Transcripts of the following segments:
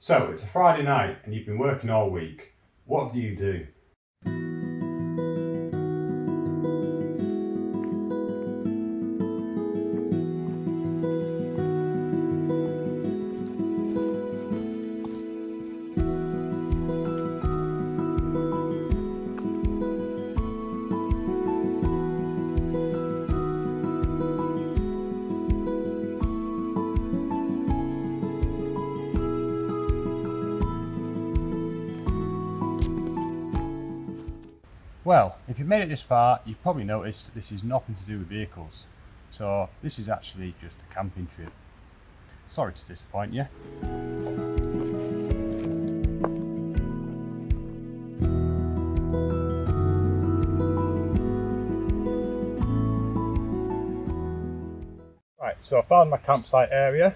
So it's a Friday night and you've been working all week. What do you do? Well, if you've made it this far, you've probably noticed this is nothing to do with vehicles. So this is actually just a camping trip. Sorry to disappoint you. Right, so I found my campsite area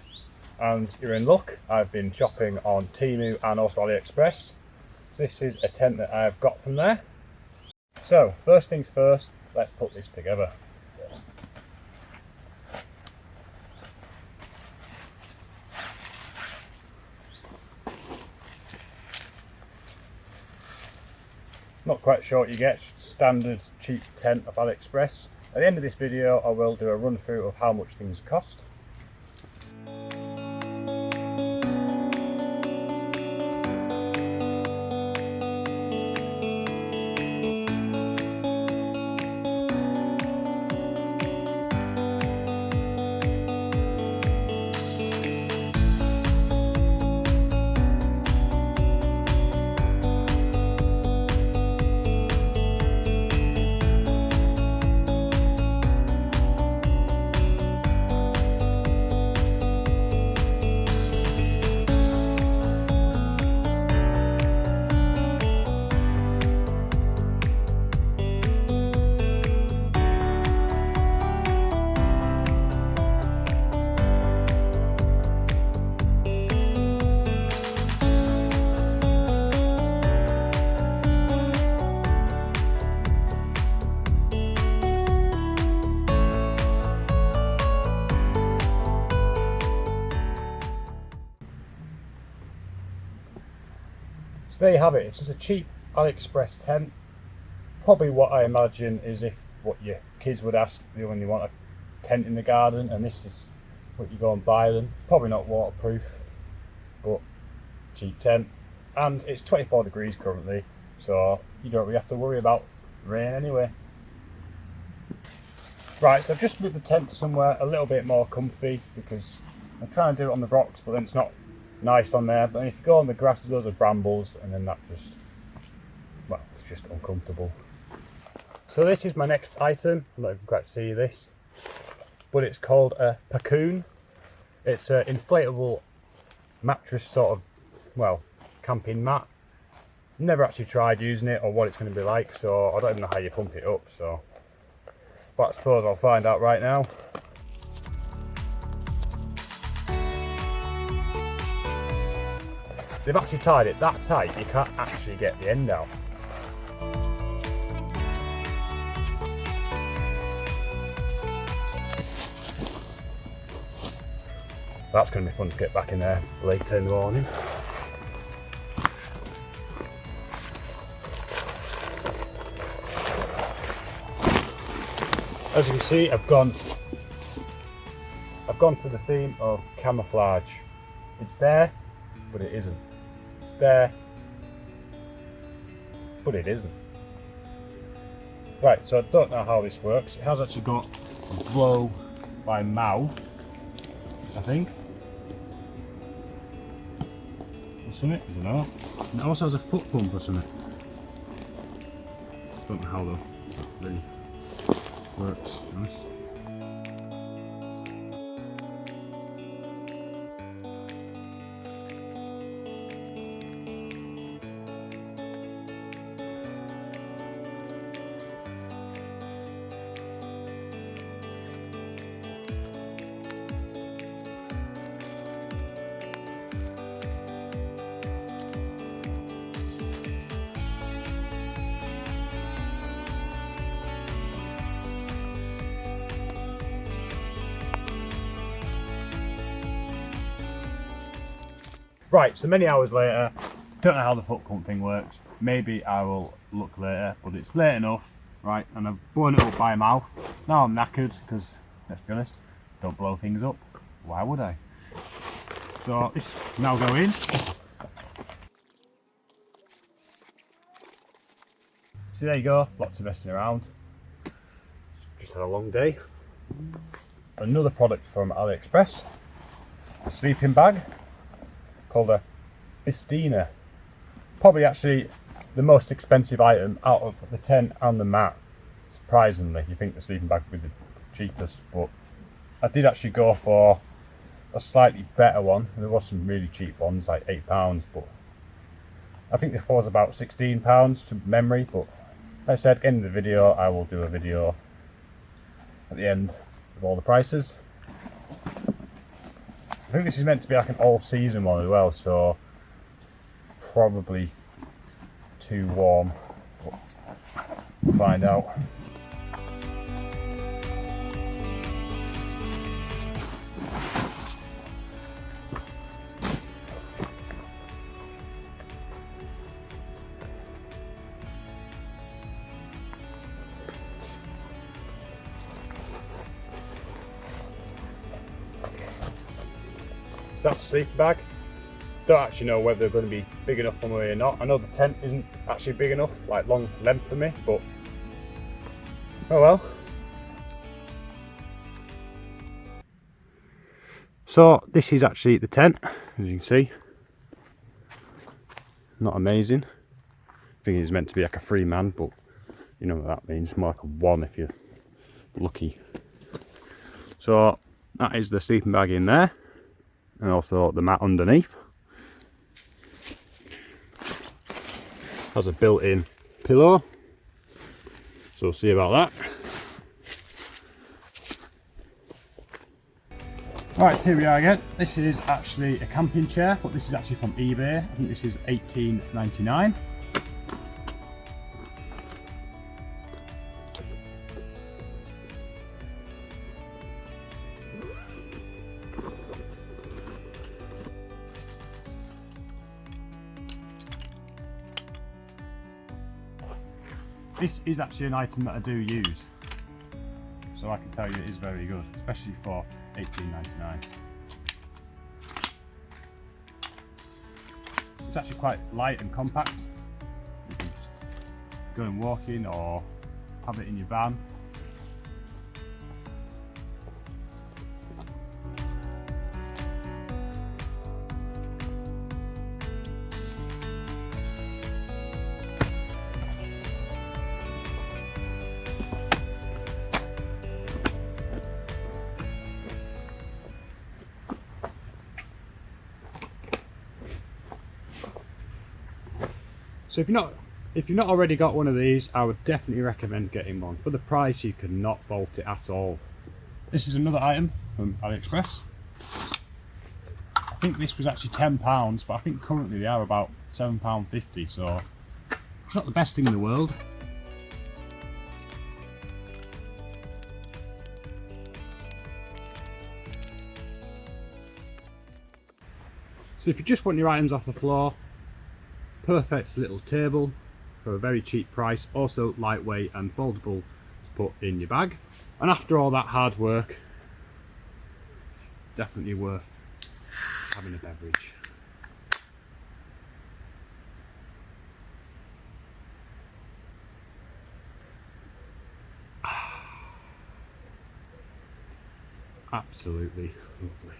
and you're in luck. I've been shopping on Temu and also Aliexpress. So this is a tent that I've got from there. So, first things first, let's put this together. Not quite sure what you get, just standard cheap tent of AliExpress. At the end of this video I will do a run through of how much things cost. So there you have it, it's just a cheap AliExpress tent. Probably what I imagine is if what your kids would ask you when you want a tent in the garden, and this is what you go and buy them. Probably not waterproof, but cheap tent. And it's 24 degrees currently, so you don't really have to worry about rain anyway. Right, so I've just moved the tent to somewhere a little bit more comfy because I'm trying to do it on the rocks, but then it's not nice on there. But if you go on the grass, there's loads of brambles, and then that just, well, it's just uncomfortable. So this is my next item. I'm not even quite see this, but it's called a Pacoon. It's an inflatable mattress sort of, well, camping mat. Never actually tried using it or what it's going to be like, so I don't even know how you pump it up. So, but I suppose I'll find out right now. They've actually tied it that tight you can't actually get the end out. That's going to be fun to get back in there later in the morning. As you can see, I've gone for the theme of camouflage. It's there, but it isn't. It's there, but it isn't. Right, so I don't know how this works. It has actually got blow by mouth, I think. Or something, I don't know. And it also has a foot pump or something. Don't know how that really works, to be honest. Right, so many hours later, don't know how the foot pump thing works. Maybe I will look later, but it's late enough, right? And I've blown it up by mouth. Now I'm knackered because, let's be honest, don't blow things up. Why would I? So this now go in. So there you go, lots of messing around. Just had a long day. Another product from AliExpress, a sleeping bag called a Bistina. Probably actually the most expensive item out of the tent and the mat. Surprisingly, you think the sleeping bag would be the cheapest, but I did actually go for a slightly better one. There was some really cheap ones, like £8, but I think this was about £16 to memory. But like I said, at the end of the video, I will do a video at the end of all the prices. I think this is meant to be like an all-season one as well, so probably too warm, but we'll find out. So that's the sleeping bag. Don't actually know whether they're going to be big enough for me or not. I know the tent isn't actually big enough, like long length for me, but oh well. So this is actually the tent, as you can see. Not amazing. I think it's meant to be like a 3-man, but you know what that means. More like a 1 if you're lucky. So that is the sleeping bag in there, and also the mat underneath. Has a built-in pillow, so we'll see about that. Right, so here we are again. This is actually a camping chair, but this is actually from eBay. I think this is $18.99. This is actually an item that I do use, so I can tell you it is very good, especially for $18.99. It's actually quite light and compact. You can just go and walk in or have it in your van. So if you've not already got one of these, I would definitely recommend getting one. For the price, you cannot fault it at all. This is another item from AliExpress. I think this was actually £10, but I think currently they are about £7.50, so it's not the best thing in the world. So if you just want your items off the floor, perfect little table for a very cheap price, also lightweight and foldable to put in your bag. And after all that hard work, definitely worth having a beverage. Absolutely lovely.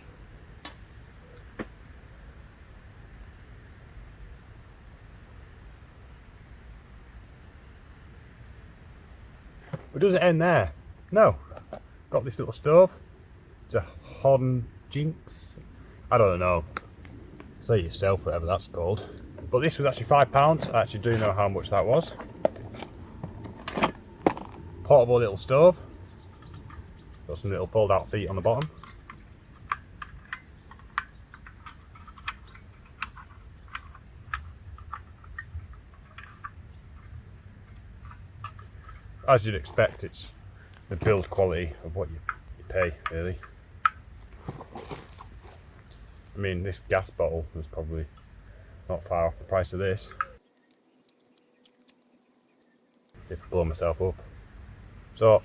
But does it end there? No. Got this little stove. It's a Hon Jinx. I don't know. Say it yourself, whatever that's called. But this was actually £5. I actually do know how much that was. Portable little stove. Got some little fold out feet on the bottom. As you'd expect, it's the build quality of what you pay, really. I mean, this gas bottle was probably not far off the price of this. Just blow myself up. So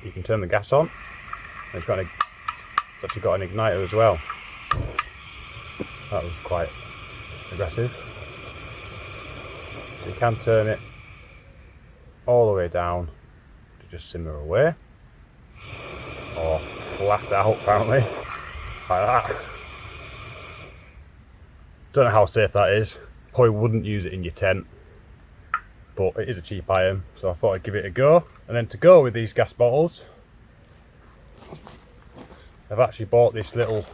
you can turn the gas on. It's actually got an igniter as well. That was quite aggressive. So you can turn it all the way down to just simmer away, or flat out apparently, like that. Don't know how safe that is. Probably wouldn't use it in your tent, but it is a cheap item, so I thought I'd give it a go. And then to go with these gas bottles, I've actually bought this little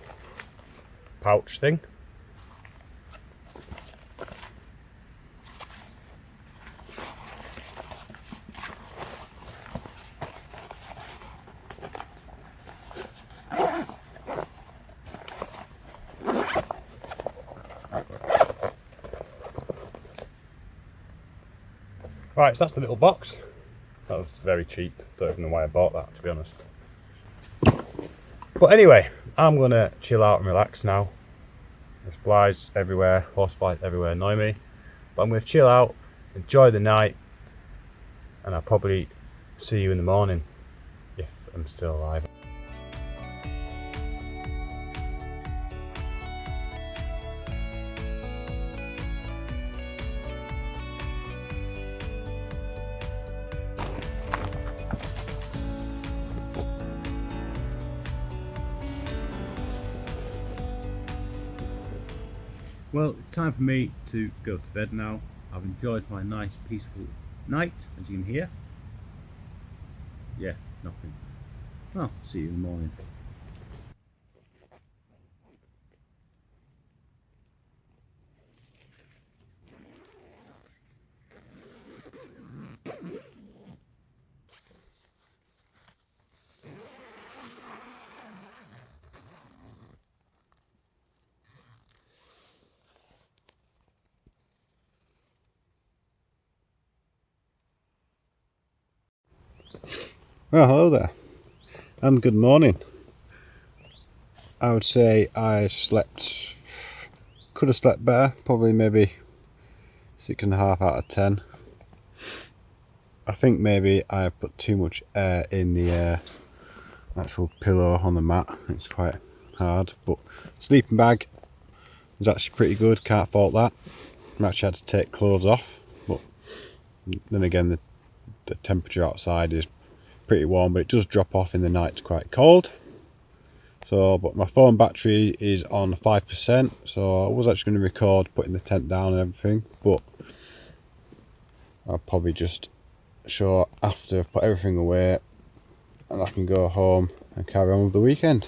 pouch thing. Right, so that's the little box. That was very cheap. Don't even know why I bought that, to be honest. But anyway, I'm gonna chill out and relax now. There's flies everywhere, horse flies everywhere annoy me. But I'm gonna chill out, enjoy the night, and I'll probably see you in the morning if I'm still alive. Well, it's time for me to go to bed now. I've enjoyed my nice peaceful night, as you can hear. Yeah, nothing. Well, see you in the morning. Well, hello there, and good morning. I would say I could have slept better, probably maybe 6.5 out of 10. I think maybe I put too much air in the actual pillow on the mat. It's quite hard, but sleeping bag is actually pretty good, can't fault that. I actually had to take clothes off, but then again the temperature outside is pretty warm, but it does drop off in the night. It's quite cold. So, but my phone battery is on 5%, so I was actually going to record putting the tent down and everything, but I'll probably just show after I've put everything away and I can go home and carry on with the weekend.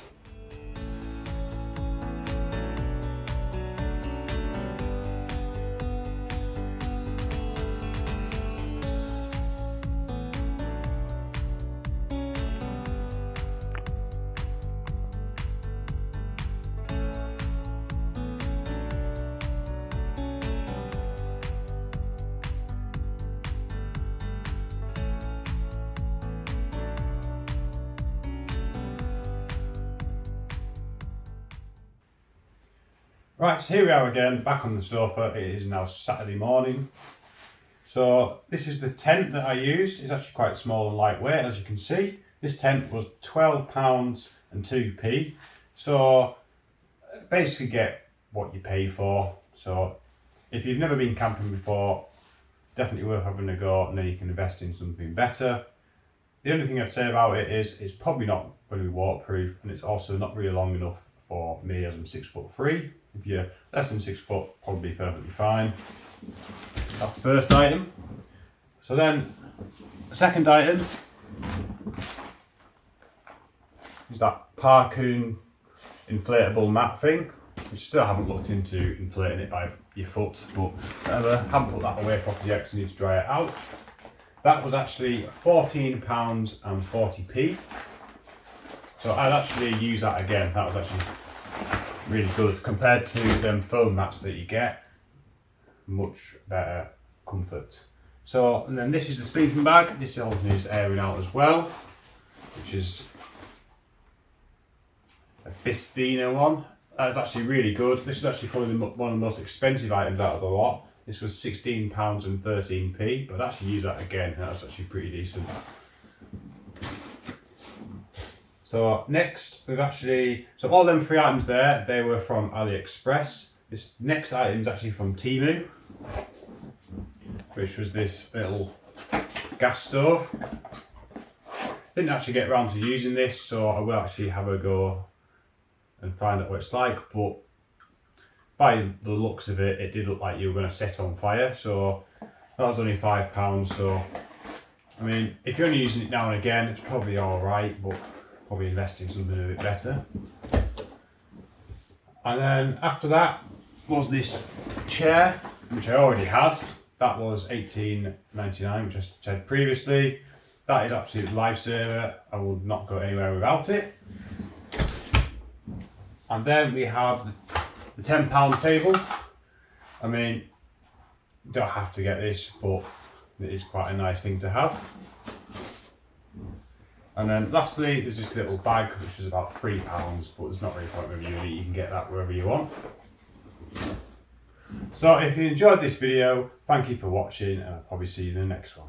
Right, so here we are again, back on the sofa. It is now Saturday morning. So this is the tent that I used. It's actually quite small and lightweight, as you can see. This tent was £12 and 2p. So basically get what you pay for. So if you've never been camping before, definitely worth having a go, and then you can invest in something better. The only thing I'd say about it is it's probably not going to be waterproof, and it's also not really long enough for me, as I'm 6'3". If you're less than 6 foot, probably perfectly fine. That's the first item. So then, the second item is that Parkoon inflatable mat thing, which still haven't looked into inflating it by your foot, but whatever, haven't put that away properly yet because I need to dry it out. That was actually £14 and 40p. So I'd actually use that again. That was actually really good compared to them foam mats that you get. Much better comfort. So, and then this is the sleeping bag. This also needs airing out as well, which is a Bistina one. That's actually really good. This is actually probably one of the most expensive items out of the lot. This was £16 and 13p, but I'd actually use that again. That was actually pretty decent. So next, so all them 3 items there, they were from AliExpress. This next item is actually from Temu, which was this little gas stove. Didn't actually get around to using this, so I will actually have a go and find out what it's like, but by the looks of it, it did look like you were going to set on fire, so that was only £5, so I mean, if you're only using it now and again, it's probably alright, but probably invest in something a bit better. And then after that was this chair, which I already had. That was $18.99, which I said previously. That is absolute lifesaver. I would not go anywhere without it. And then we have the £10 table. I mean, you don't have to get this, but it is quite a nice thing to have. And then lastly, there's this little bag, which is about £3, but there's not really a point reviewing it. You can get that wherever you want. So if you enjoyed this video, thank you for watching, and I'll probably see you in the next one.